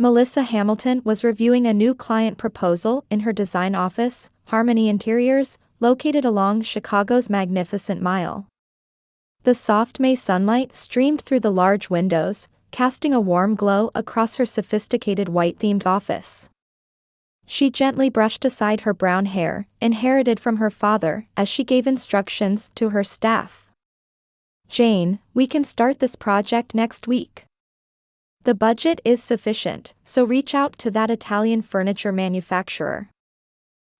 Melissa Hamilton was reviewing a new client proposal in her design office, Harmony Interiors, located along Chicago's Magnificent Mile. The soft May sunlight streamed through the large windows, casting a warm glow across her sophisticated white-themed office. She gently brushed aside her brown hair, inherited from her father, as she gave instructions to her staff. "Jane, we can start this project next week. The budget is sufficient, so reach out to that Italian furniture manufacturer."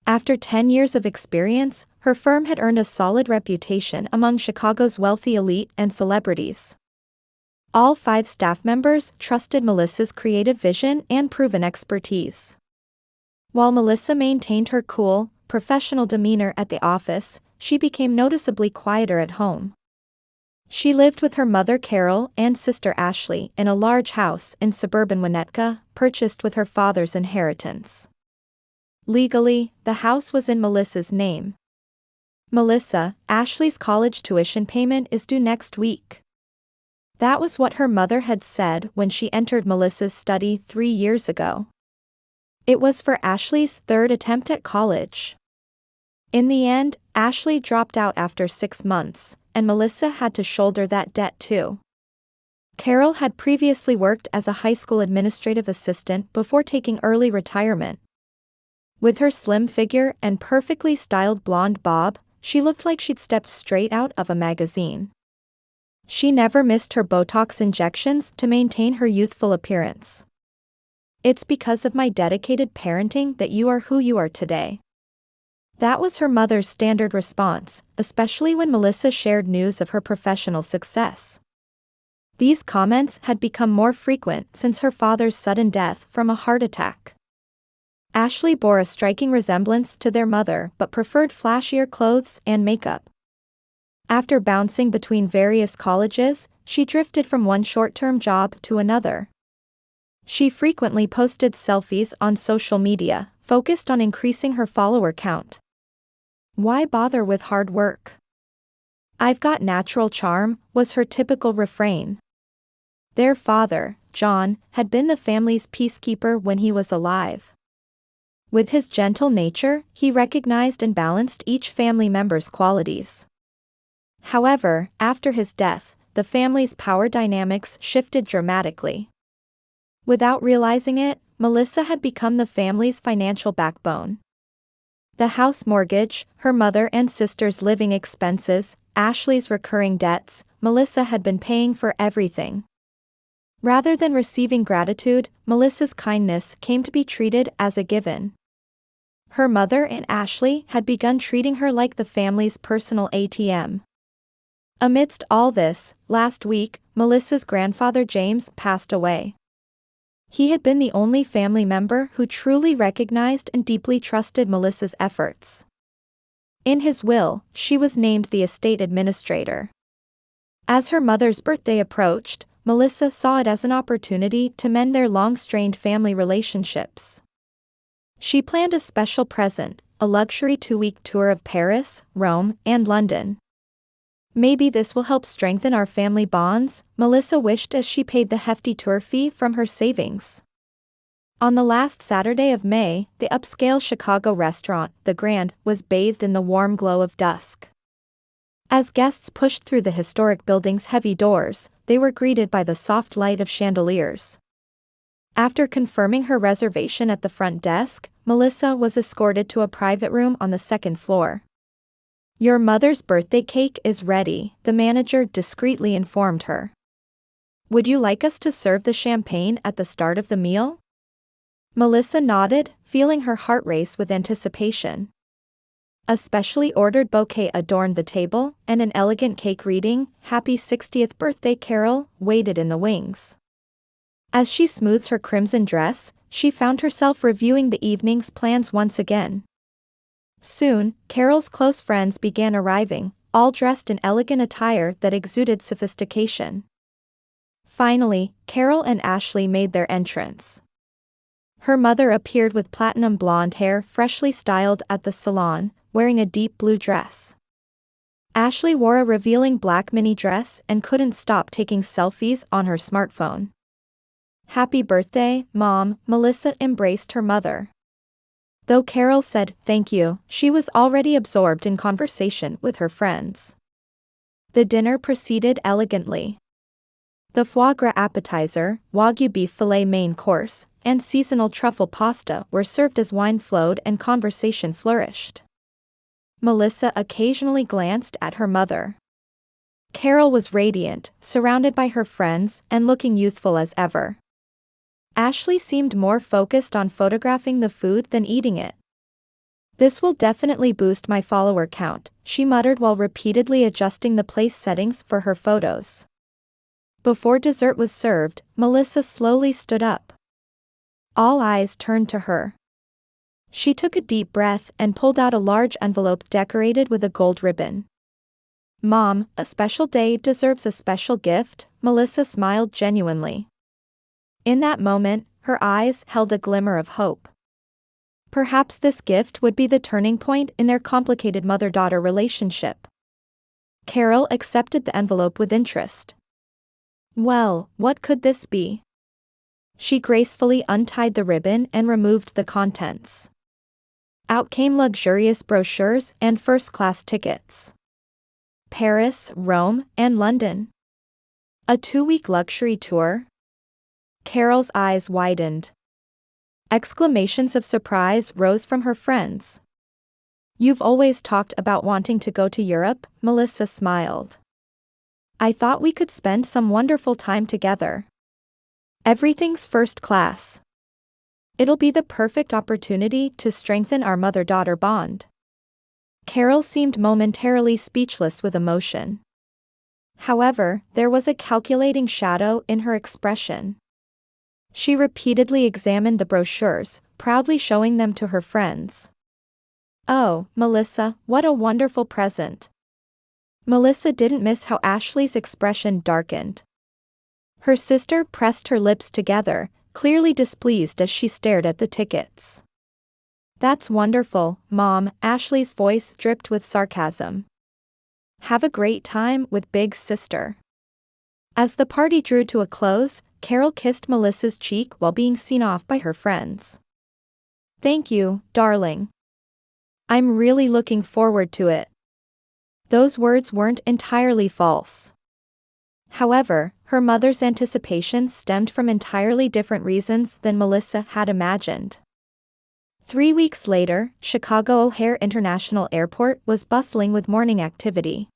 After 10 years of experience, her firm had earned a solid reputation among Chicago's wealthy elite and celebrities. All 5 staff members trusted Melissa's creative vision and proven expertise. While Melissa maintained her cool, professional demeanor at the office, she became noticeably quieter at home. She lived with her mother Carol and sister Ashley in a large house in suburban Winnetka, purchased with her father's inheritance. Legally, the house was in Melissa's name. "Melissa, Ashley's college tuition payment is due next week." That was what her mother had said when she entered Melissa's study 3 years ago. It was for Ashley's 3rd attempt at college. In the end, Ashley dropped out after 6 months, and Melissa had to shoulder that debt too. Carol had previously worked as a high school administrative assistant before taking early retirement. With her slim figure and perfectly styled blonde bob, she looked like she'd stepped straight out of a magazine. She never missed her Botox injections to maintain her youthful appearance. "It's because of my dedicated parenting that you are who you are today." That was her mother's standard response, especially when Melissa shared news of her professional success. These comments had become more frequent since her father's sudden death from a heart attack. Ashley bore a striking resemblance to their mother but preferred flashier clothes and makeup. After bouncing between various colleges, she drifted from one short-term job to another. She frequently posted selfies on social media, focused on increasing her follower count. "Why bother with hard work? I've got natural charm," was her typical refrain. Their father, John, had been the family's peacekeeper when he was alive. With his gentle nature, he recognized and balanced each family member's qualities. However, after his death, the family's power dynamics shifted dramatically. Without realizing it, Melissa had become the family's financial backbone. The house mortgage, her mother and sister's living expenses, Ashley's recurring debts, Melissa had been paying for everything. Rather than receiving gratitude, Melissa's kindness came to be treated as a given. Her mother and Ashley had begun treating her like the family's personal ATM. Amidst all this, last week, Melissa's grandfather James passed away. He had been the only family member who truly recognized and deeply trusted Melissa's efforts. In his will, she was named the estate administrator. As her mother's birthday approached, Melissa saw it as an opportunity to mend their long-strained family relationships. She planned a special present, a luxury 2-week tour of Paris, Rome, and London. "Maybe this will help strengthen our family bonds," Melissa wished as she paid the hefty tour fee from her savings. On the last Saturday of May, the upscale Chicago restaurant, The Grand, was bathed in the warm glow of dusk. As guests pushed through the historic building's heavy doors, they were greeted by the soft light of chandeliers. After confirming her reservation at the front desk, Melissa was escorted to a private room on the 2nd floor. "Your mother's birthday cake is ready," the manager discreetly informed her. "Would you like us to serve the champagne at the start of the meal?" Melissa nodded, feeling her heart race with anticipation. A specially ordered bouquet adorned the table, and an elegant cake reading, "Happy 60th Birthday Carol," waited in the wings. As she smoothed her crimson dress, she found herself reviewing the evening's plans once again. Soon, Carol's close friends began arriving, all dressed in elegant attire that exuded sophistication. Finally, Carol and Ashley made their entrance. Her mother appeared with platinum blonde hair freshly styled at the salon, wearing a deep blue dress. Ashley wore a revealing black mini dress and couldn't stop taking selfies on her smartphone. "Happy birthday, Mom." Melissa embraced her mother. Though Carol said thank you, she was already absorbed in conversation with her friends. The dinner proceeded elegantly. The foie gras appetizer, Wagyu beef filet main course, and seasonal truffle pasta were served as wine flowed and conversation flourished. Melissa occasionally glanced at her mother. Carol was radiant, surrounded by her friends and looking youthful as ever. Ashley seemed more focused on photographing the food than eating it. "This will definitely boost my follower count," she muttered while repeatedly adjusting the place settings for her photos. Before dessert was served, Melissa slowly stood up. All eyes turned to her. She took a deep breath and pulled out a large envelope decorated with a gold ribbon. "Mom, a special day deserves a special gift," Melissa smiled genuinely. In that moment, her eyes held a glimmer of hope. Perhaps this gift would be the turning point in their complicated mother-daughter relationship. Carol accepted the envelope with interest. Well, what could this be? She gracefully untied the ribbon and removed the contents. Out came luxurious brochures and first-class tickets. Paris, Rome, and London. A 2-week luxury tour? Carol's eyes widened. Exclamations of surprise rose from her friends. "You've always talked about wanting to go to Europe," Melissa smiled. "I thought we could spend some wonderful time together. Everything's first class. It'll be the perfect opportunity to strengthen our mother-daughter bond." Carol seemed momentarily speechless with emotion. However, there was a calculating shadow in her expression. She repeatedly examined the brochures, proudly showing them to her friends. "Oh, Melissa, what a wonderful present." Melissa didn't miss how Ashley's expression darkened. Her sister pressed her lips together, clearly displeased as she stared at the tickets. "That's wonderful, Mom," Ashley's voice dripped with sarcasm. "Have a great time with Big Sister." As the party drew to a close, Carol kissed Melissa's cheek while being seen off by her friends. "Thank you, darling. I'm really looking forward to it." Those words weren't entirely false. However, her mother's anticipation stemmed from entirely different reasons than Melissa had imagined. 3 weeks later, Chicago O'Hare International Airport was bustling with morning activity.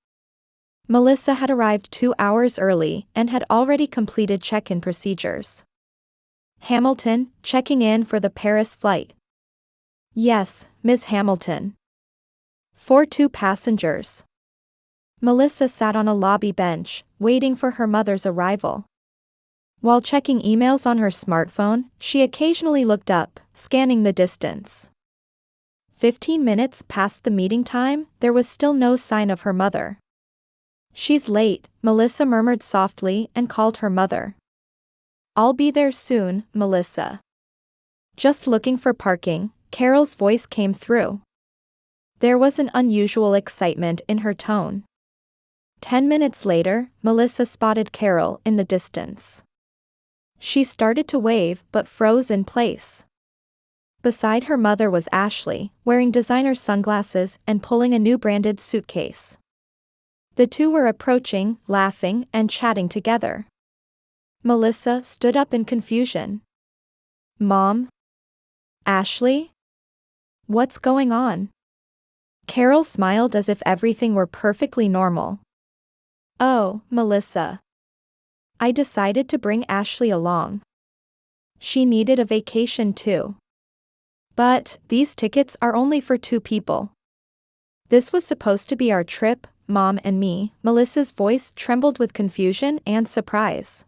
Melissa had arrived 2 hours early and had already completed check-in procedures. "Hamilton, checking in for the Paris flight." "Yes, Ms. Hamilton." "For 2 passengers." Melissa sat on a lobby bench, waiting for her mother's arrival. While checking emails on her smartphone, she occasionally looked up, scanning the distance. 15 minutes past the meeting time, there was still no sign of her mother. "She's late," Melissa murmured softly and called her mother. "I'll be there soon, Melissa." "Just looking for parking," Carol's voice came through. There was an unusual excitement in her tone. 10 minutes later, Melissa spotted Carol in the distance. She started to wave but froze in place. Beside her mother was Ashley, wearing designer sunglasses and pulling a new branded suitcase. The two were approaching, laughing, and chatting together. Melissa stood up in confusion. "Mom? Ashley? What's going on?" Carol smiled as if everything were perfectly normal. "Oh, Melissa. I decided to bring Ashley along. She needed a vacation too. But these tickets are only for 2 people. This was supposed to be our trip, Mom and me." Melissa's voice trembled with confusion and surprise.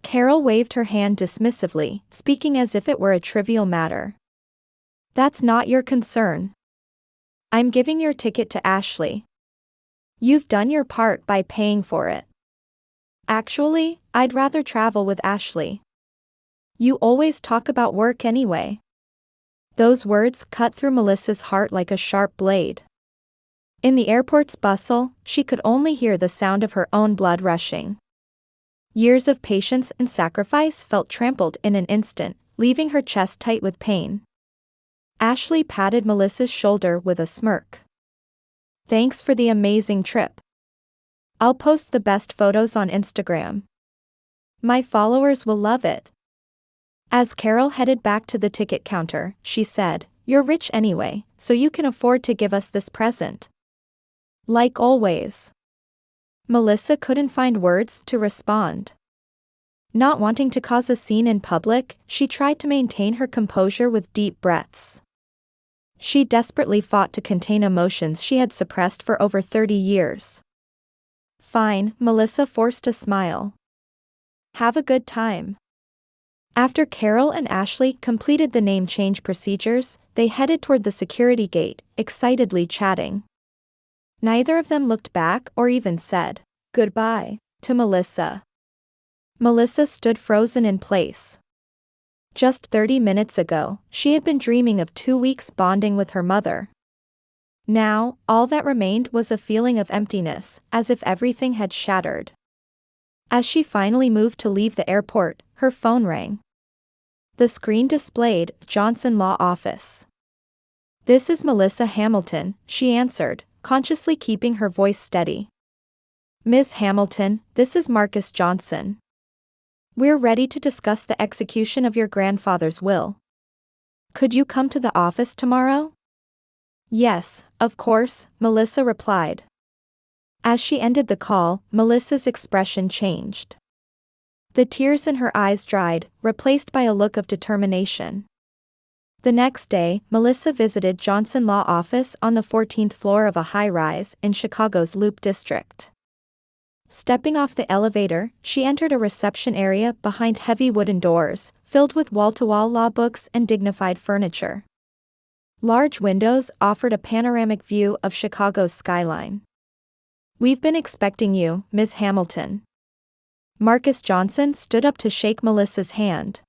Carol waved her hand dismissively, speaking as if it were a trivial matter. "That's not your concern. I'm giving your ticket to Ashley. You've done your part by paying for it. Actually, I'd rather travel with Ashley. You always talk about work anyway." Those words cut through Melissa's heart like a sharp blade. In the airport's bustle, she could only hear the sound of her own blood rushing. Years of patience and sacrifice felt trampled in an instant, leaving her chest tight with pain. Ashley patted Melissa's shoulder with a smirk. "Thanks for the amazing trip. I'll post the best photos on Instagram. My followers will love it." As Carol headed back to the ticket counter, she said, "You're rich anyway, so you can afford to give us this present." "Like always." Melissa couldn't find words to respond. Not wanting to cause a scene in public, she tried to maintain her composure with deep breaths. She desperately fought to contain emotions she had suppressed for over 30 years. "Fine," Melissa forced a smile. "Have a good time." After Carol and Ashley completed the name change procedures, they headed toward the security gate, excitedly chatting. Neither of them looked back or even said goodbye to Melissa. Melissa stood frozen in place. Just 30 minutes ago, she had been dreaming of 2 weeks bonding with her mother. Now, all that remained was a feeling of emptiness, as if everything had shattered. As she finally moved to leave the airport, her phone rang. The screen displayed Johnson Law Office. "This is Melissa Hamilton," she answered, consciously keeping her voice steady. "Ms. Hamilton, this is Marcus Johnson. We're ready to discuss the execution of your grandfather's will. Could you come to the office tomorrow?" "Yes, of course," Melissa replied. As she ended the call, Melissa's expression changed. The tears in her eyes dried, replaced by a look of determination. The next day, Melissa visited Johnson Law Office on the 14th floor of a high-rise in Chicago's Loop District. Stepping off the elevator, she entered a reception area behind heavy wooden doors, filled with wall-to-wall law books and dignified furniture. Large windows offered a panoramic view of Chicago's skyline. "We've been expecting you, Ms. Hamilton." Marcus Johnson stood up to shake Melissa's hand.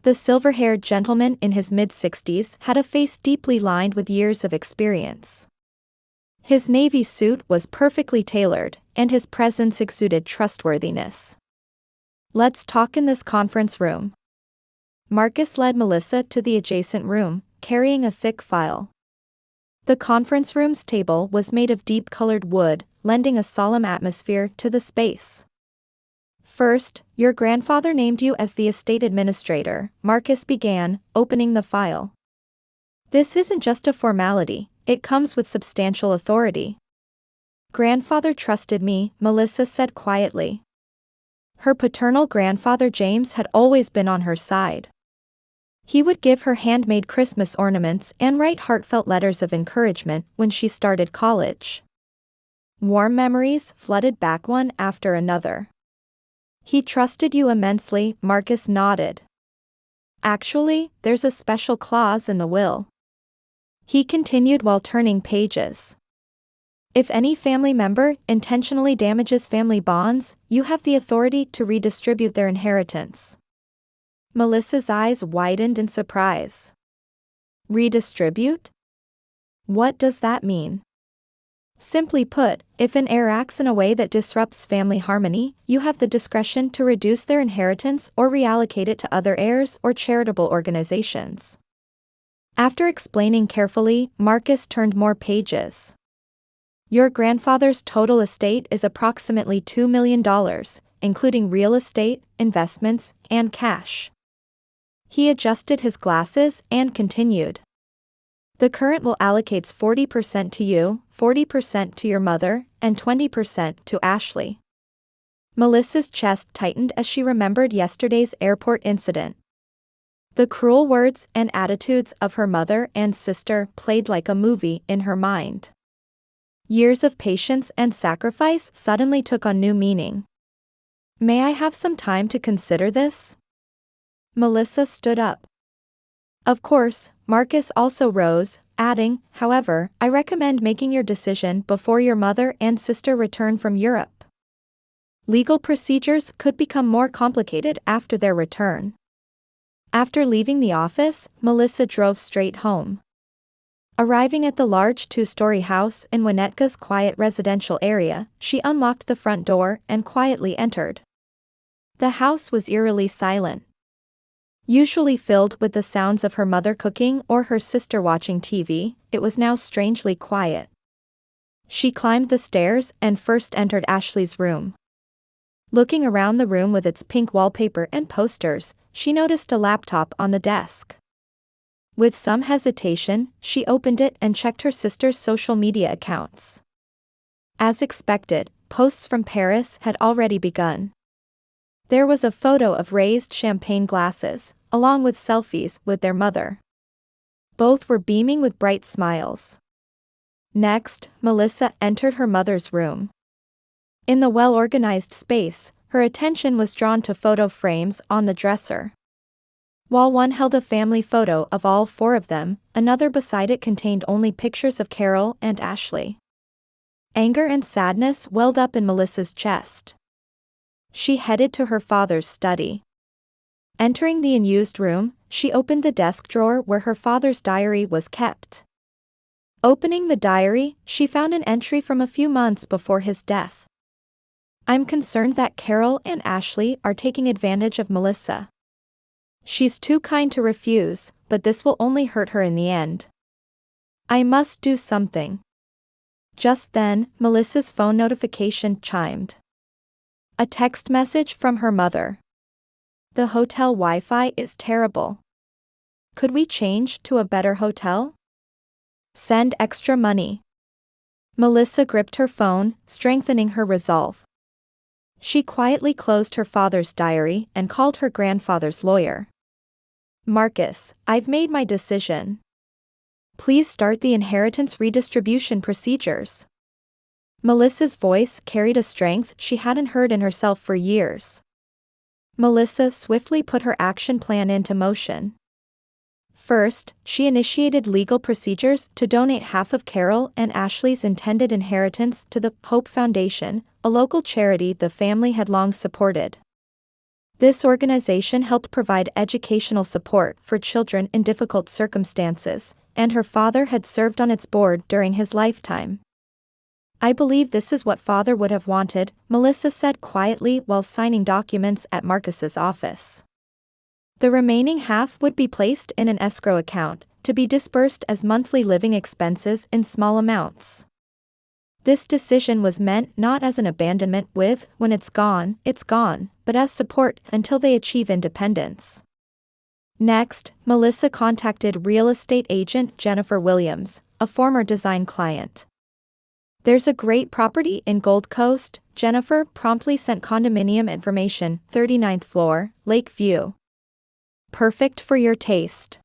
The silver-haired gentleman in his mid-60s had a face deeply lined with years of experience. His navy suit was perfectly tailored, and his presence exuded trustworthiness. "Let's talk in this conference room." Marcus led Melissa to the adjacent room, carrying a thick file. The conference room's table was made of deep-colored wood, lending a solemn atmosphere to the space. "First, your grandfather named you as the estate administrator," Marcus began, opening the file. "This isn't just a formality, it comes with substantial authority." "Grandfather trusted me," Melissa said quietly. Her paternal grandfather James had always been on her side. He would give her handmade Christmas ornaments and write heartfelt letters of encouragement when she started college. Warm memories flooded back one after another. "He trusted you immensely," Marcus nodded. "Actually, there's a special clause in the will," he continued while turning pages. "If any family member intentionally damages family bonds, you have the authority to redistribute their inheritance." Melissa's eyes widened in surprise. "Redistribute? What does that mean?" "Simply put, if an heir acts in a way that disrupts family harmony, you have the discretion to reduce their inheritance or reallocate it to other heirs or charitable organizations." After explaining carefully, Marcus turned more pages. "Your grandfather's total estate is approximately $2 million, including real estate, investments, and cash." He adjusted his glasses and continued. "The current will allocates 40% to you, 40% to your mother, and 20% to Ashley." Melissa's chest tightened as she remembered yesterday's airport incident. The cruel words and attitudes of her mother and sister played like a movie in her mind. Years of patience and sacrifice suddenly took on new meaning. "May I have some time to consider this?" Melissa stood up. "Of course," Marcus also rose, adding, "However, I recommend making your decision before your mother and sister return from Europe. Legal procedures could become more complicated after their return." After leaving the office, Melissa drove straight home. Arriving at the large 2-story house in Winnetka's quiet residential area, she unlocked the front door and quietly entered. The house was eerily silent. Usually filled with the sounds of her mother cooking or her sister watching TV, it was now strangely quiet. She climbed the stairs and first entered Ashley's room. Looking around the room with its pink wallpaper and posters, she noticed a laptop on the desk. With some hesitation, she opened it and checked her sister's social media accounts. As expected, posts from Paris had already begun. There was a photo of raised champagne glasses, along with selfies with their mother. Both were beaming with bright smiles. Next, Melissa entered her mother's room. In the well-organized space, her attention was drawn to photo frames on the dresser. While one held a family photo of all four of them, another beside it contained only pictures of Carol and Ashley. Anger and sadness welled up in Melissa's chest. She headed to her father's study. Entering the unused room, she opened the desk drawer where her father's diary was kept. Opening the diary, she found an entry from a few months before his death. "I'm concerned that Carol and Ashley are taking advantage of Melissa. She's too kind to refuse, but this will only hurt her in the end. I must do something." Just then, Melissa's phone notification chimed. A text message from her mother. "The hotel Wi-Fi is terrible. Could we change to a better hotel? Send extra money." Melissa gripped her phone, strengthening her resolve. She quietly closed her father's diary and called her grandfather's lawyer. "Marcus, I've made my decision. Please start the inheritance redistribution procedures." Melissa's voice carried a strength she hadn't heard in herself for years. Melissa swiftly put her action plan into motion. First, she initiated legal procedures to donate half of Carol and Ashley's intended inheritance to the Hope Foundation, a local charity the family had long supported. This organization helped provide educational support for children in difficult circumstances, and her father had served on its board during his lifetime. "I believe this is what Father would have wanted," Melissa said quietly while signing documents at Marcus's office. The remaining half would be placed in an escrow account, to be disbursed as monthly living expenses in small amounts. This decision was meant not as an abandonment with, when it's gone, but as support until they achieve independence. Next, Melissa contacted real estate agent Jennifer Williams, a former design client. "There's a great property in Gold Coast," Jennifer promptly sent condominium information, 39th floor, Lake View. "Perfect for your taste."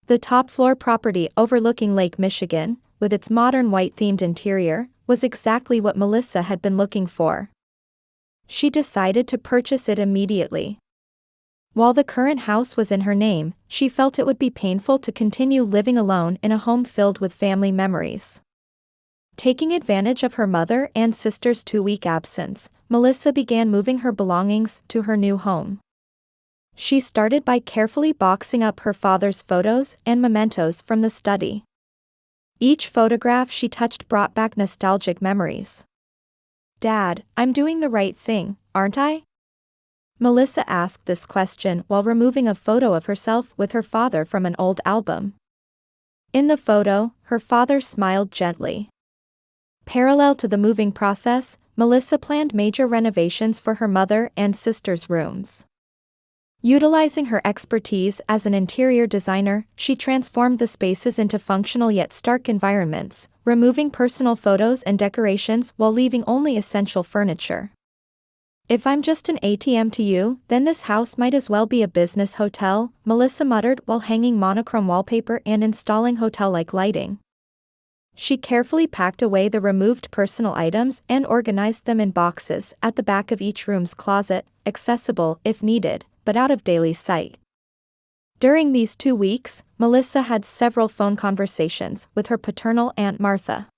The top-floor property overlooking Lake Michigan, with its modern white-themed interior, was exactly what Melissa had been looking for. She decided to purchase it immediately. While the current house was in her name, she felt it would be painful to continue living alone in a home filled with family memories. Taking advantage of her mother and sister's 2-week absence, Melissa began moving her belongings to her new home. She started by carefully boxing up her father's photos and mementos from the study. Each photograph she touched brought back nostalgic memories. "Dad, I'm doing the right thing, aren't I?" Melissa asked this question while removing a photo of herself with her father from an old album. In the photo, her father smiled gently. Parallel to the moving process, Melissa planned major renovations for her mother and sister's rooms. Utilizing her expertise as an interior designer, she transformed the spaces into functional yet stark environments, removing personal photos and decorations while leaving only essential furniture. "If I'm just an ATM to you, then this house might as well be a business hotel," Melissa muttered while hanging monochrome wallpaper and installing hotel-like lighting. She carefully packed away the removed personal items and organized them in boxes at the back of each room's closet, accessible if needed, but out of daily sight. During these 2 weeks, Melissa had several phone conversations with her paternal Aunt Martha.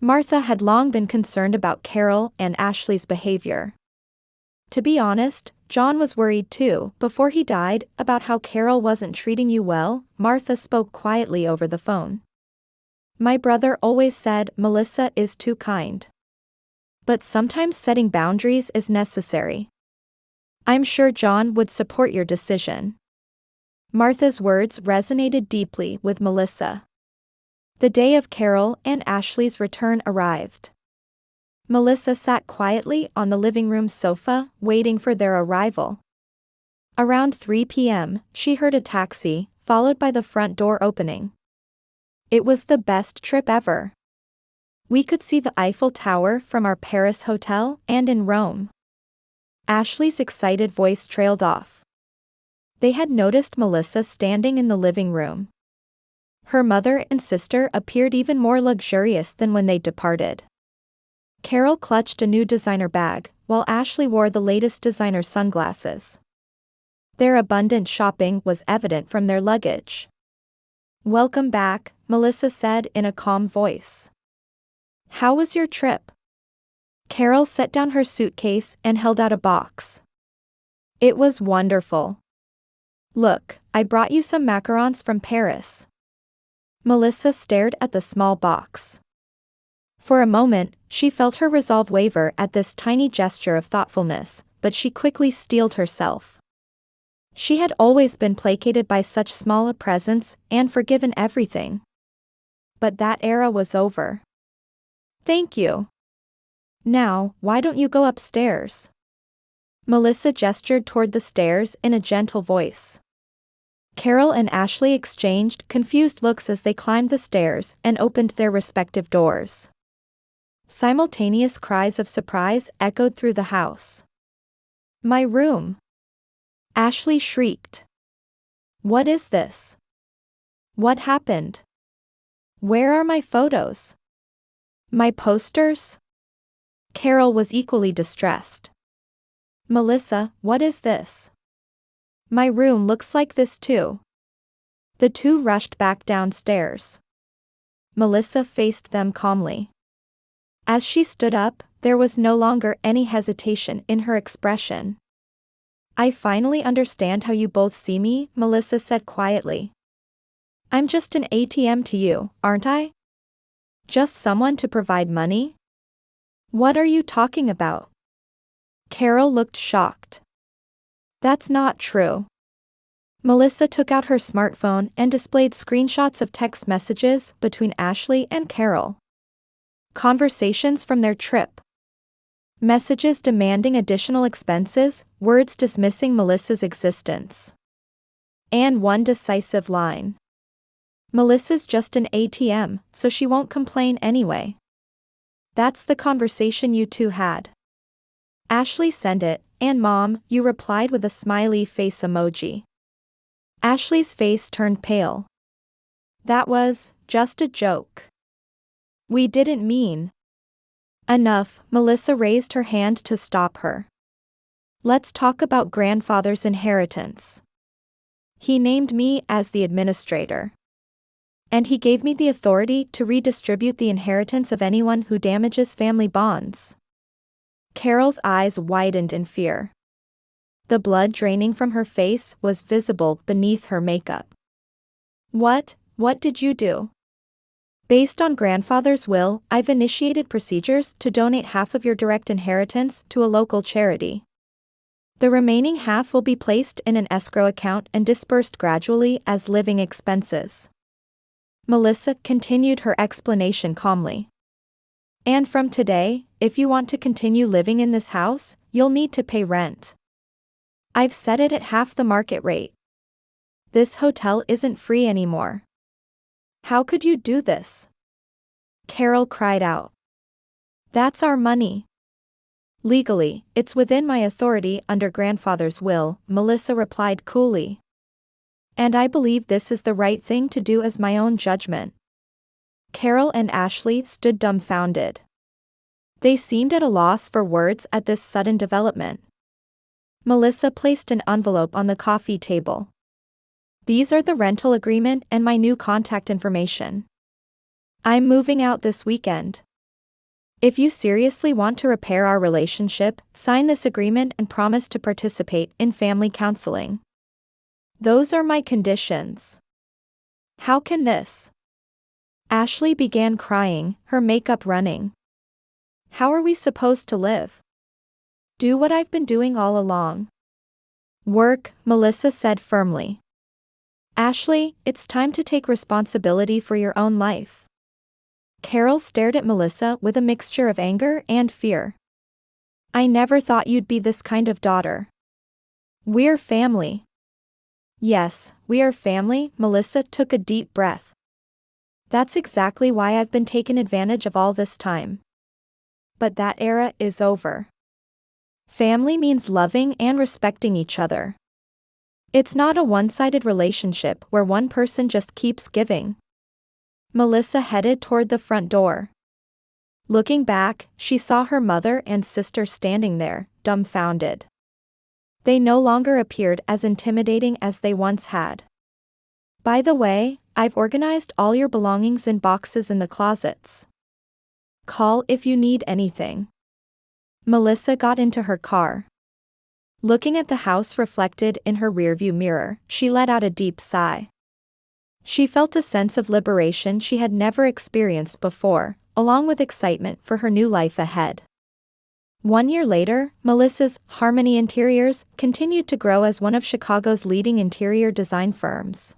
Martha had long been concerned about Carol and Ashley's behavior. To be honest, John was worried too. "Before he died, about how Carol wasn't treating you well," Martha spoke quietly over the phone. "My brother always said Melissa is too kind. But sometimes setting boundaries is necessary. I'm sure John would support your decision. Martha's words resonated deeply with Melissa. The day of Carol and Ashley's return arrived. Melissa sat quietly on the living room sofa, waiting for their arrival. Around 3 p.m., she heard a taxi, followed by the front door opening. It was the best trip ever. We could see the Eiffel Tower from our Paris hotel and in Rome. Ashley's excited voice trailed off. They had noticed Melissa standing in the living room. Her mother and sister appeared even more luxurious than when they departed. Carol clutched a new designer bag, while Ashley wore the latest designer sunglasses. Their abundant shopping was evident from their luggage. "Welcome back," Melissa said in a calm voice. "How was your trip?" Carol set down her suitcase and held out a box. "It was wonderful. Look, I brought you some macarons from Paris." Melissa stared at the small box. For a moment, she felt her resolve waver at this tiny gesture of thoughtfulness, but she quickly steeled herself. She had always been placated by such small a presence and forgiven everything. But that era was over. "Thank you. Now, why don't you go upstairs?" Melissa gestured toward the stairs in a gentle voice. Carol and Ashley exchanged confused looks as they climbed the stairs and opened their respective doors. Simultaneous cries of surprise echoed through the house. "My room!" Ashley shrieked. "What is this? What happened? Where are my photos? My posters?" Carol was equally distressed. "Melissa, what is this? My room looks like this too." The two rushed back downstairs. Melissa faced them calmly. As she stood up, there was no longer any hesitation in her expression. "I finally understand how you both see me," Melissa said quietly. "I'm just an ATM to you, aren't I? Just someone to provide money?" "What are you talking about?" Carol looked shocked. "That's not true." Melissa took out her smartphone and displayed screenshots of text messages between Ashley and Carol. Conversations from their trip. Messages demanding additional expenses, words dismissing Melissa's existence. And one decisive line. "Melissa's just an ATM, so she won't complain anyway." "That's the conversation you two had." Ashley sent it, and Mom, you replied with a smiley face emoji. Ashley's face turned pale. "That was just a joke. We didn't mean." "Enough," Melissa raised her hand to stop her. "Let's talk about grandfather's inheritance. He named me as the administrator. And he gave me the authority to redistribute the inheritance of anyone who damages family bonds." Carol's eyes widened in fear. The blood draining from her face was visible beneath her makeup. What did you do?" "Based on grandfather's will, I've initiated procedures to donate half of your direct inheritance to a local charity. The remaining half will be placed in an escrow account and dispersed gradually as living expenses." Melissa continued her explanation calmly. "And from today, if you want to continue living in this house, you'll need to pay rent. I've set it at half the market rate. This hotel isn't free anymore." "How could you do this?" Carol cried out. "That's our money. Legally, it's within my authority under grandfather's will," Melissa replied coolly. "And I believe this is the right thing to do as my own judgment." Carol and Ashley stood dumbfounded. They seemed at a loss for words at this sudden development. Melissa placed an envelope on the coffee table. "These are the rental agreement and my new contact information. I'm moving out this weekend. If you seriously want to repair our relationship, sign this agreement and promise to participate in family counseling. Those are my conditions." "How can this?" Ashley began crying, her makeup running. "How are we supposed to live? Do what I've been doing all along. Work, Melissa said firmly. Ashley, it's time to take responsibility for your own life. Carol stared at Melissa with a mixture of anger and fear. I never thought you'd be this kind of daughter. We're family. Yes, we are family, Melissa took a deep breath. That's exactly why I've been taken advantage of all this time. But that era is over. Family means loving and respecting each other. It's not a one-sided relationship where one person just keeps giving. Melissa headed toward the front door. Looking back, she saw her mother and sister standing there, dumbfounded. They no longer appeared as intimidating as they once had. By the way, I've organized all your belongings in boxes in the closets. Call if you need anything. Melissa got into her car. Looking at the house reflected in her rearview mirror, she let out a deep sigh. She felt a sense of liberation she had never experienced before, along with excitement for her new life ahead. 1 year later, Melissa's Harmony Interiors continued to grow as one of Chicago's leading interior design firms.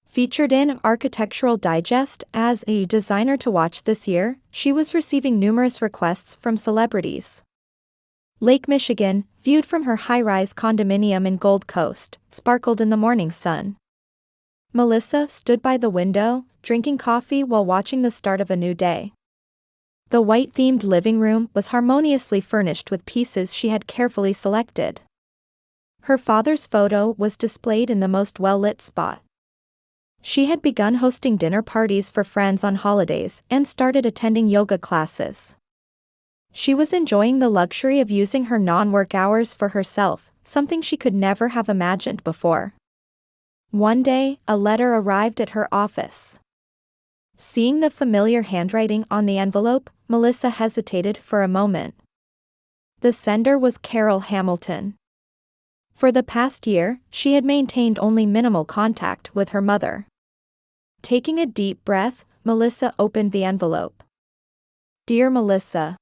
Featured in Architectural Digest as a designer to watch this year, she was receiving numerous requests from celebrities. Lake Michigan, viewed from her high-rise condominium in Gold Coast, sparkled in the morning sun. Melissa stood by the window, drinking coffee while watching the start of a new day. The white-themed living room was harmoniously furnished with pieces she had carefully selected. Her father's photo was displayed in the most well-lit spot. She had begun hosting dinner parties for friends on holidays and started attending yoga classes. She was enjoying the luxury of using her non-work hours for herself, something she could never have imagined before. One day, a letter arrived at her office. Seeing the familiar handwriting on the envelope, Melissa hesitated for a moment. The sender was Carol Hamilton. For the past year, she had maintained only minimal contact with her mother. Taking a deep breath, Melissa opened the envelope. Dear Melissa.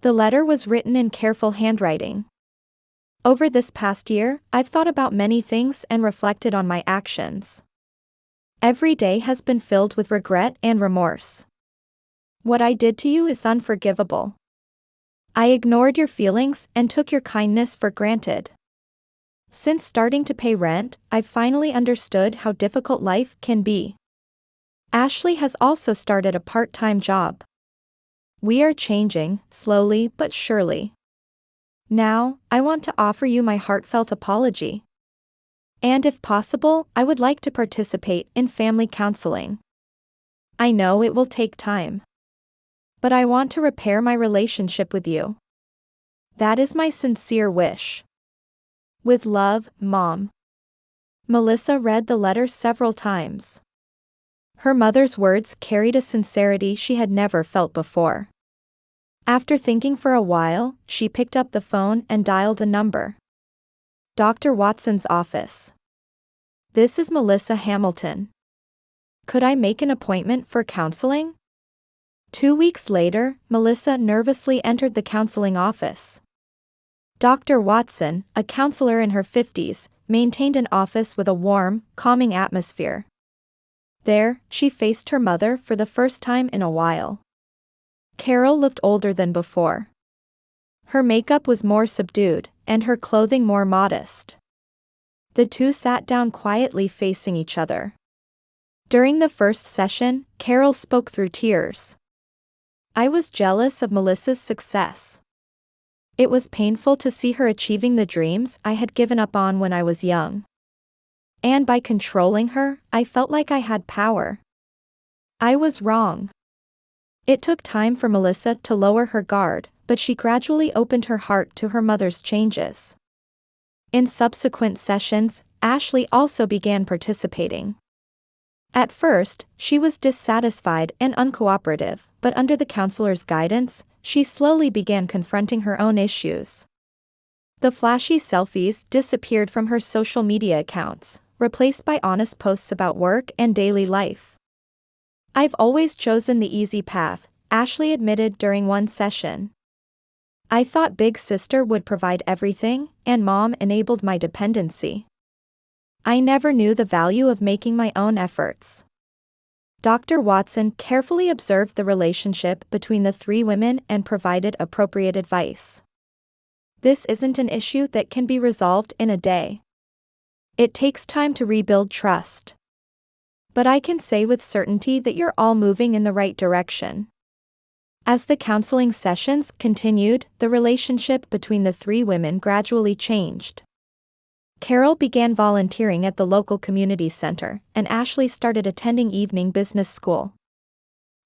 The letter was written in careful handwriting. Over this past year, I've thought about many things and reflected on my actions. Every day has been filled with regret and remorse. What I did to you is unforgivable. I ignored your feelings and took your kindness for granted. Since starting to pay rent, I've finally understood how difficult life can be. Ashley has also started a part-time job. We are changing, slowly but surely. Now, I want to offer you my heartfelt apology. And if possible, I would like to participate in family counseling. I know it will take time. But I want to repair my relationship with you. That is my sincere wish. With love, Mom. Melissa read the letter several times. Her mother's words carried a sincerity she had never felt before. After thinking for a while, she picked up the phone and dialed a number. Dr. Watson's office. This is Melissa Hamilton. Could I make an appointment for counseling? 2 weeks later, Melissa nervously entered the counseling office. Dr. Watson, a counselor in her 50s, maintained an office with a warm, calming atmosphere. There, she faced her mother for the first time in a while. Carol looked older than before. Her makeup was more subdued, and her clothing more modest. The two sat down quietly facing each other. During the first session, Carol spoke through tears. I was jealous of Melissa's success. It was painful to see her achieving the dreams I had given up on when I was young. And by controlling her, I felt like I had power. I was wrong. It took time for Melissa to lower her guard, but she gradually opened her heart to her mother's changes. In subsequent sessions, Ashley also began participating. At first, she was dissatisfied and uncooperative, but under the counselor's guidance, she slowly began confronting her own issues. The flashy selfies disappeared from her social media accounts, replaced by honest posts about work and daily life. I've always chosen the easy path, Ashley admitted during one session. I thought Big Sister would provide everything, and Mom enabled my dependency. I never knew the value of making my own efforts. Dr. Watson carefully observed the relationship between the three women and provided appropriate advice. This isn't an issue that can be resolved in a day. It takes time to rebuild trust. But I can say with certainty that you're all moving in the right direction. As the counseling sessions continued, the relationship between the three women gradually changed. Carol began volunteering at the local community center, and Ashley started attending evening business school.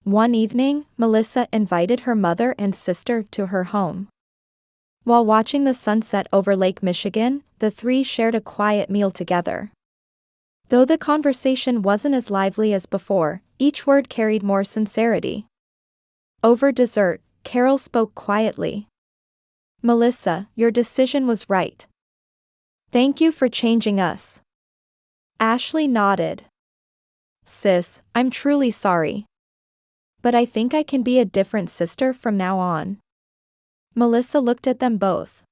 One evening, Melissa invited her mother and sister to her home. While watching the sunset over Lake Michigan, the three shared a quiet meal together. Though the conversation wasn't as lively as before, each word carried more sincerity. Over dessert, Carol spoke quietly. "Melissa, your decision was right. Thank you for changing us." Ashley nodded. "Sis, I'm truly sorry. But I think I can be a different sister from now on." Melissa looked at them both.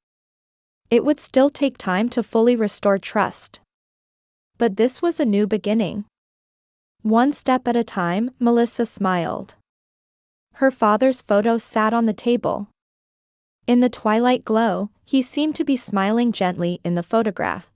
It would still take time to fully restore trust. But this was a new beginning. One step at a time, Melissa smiled. Her father's photo sat on the table. In the twilight glow, he seemed to be smiling gently in the photograph,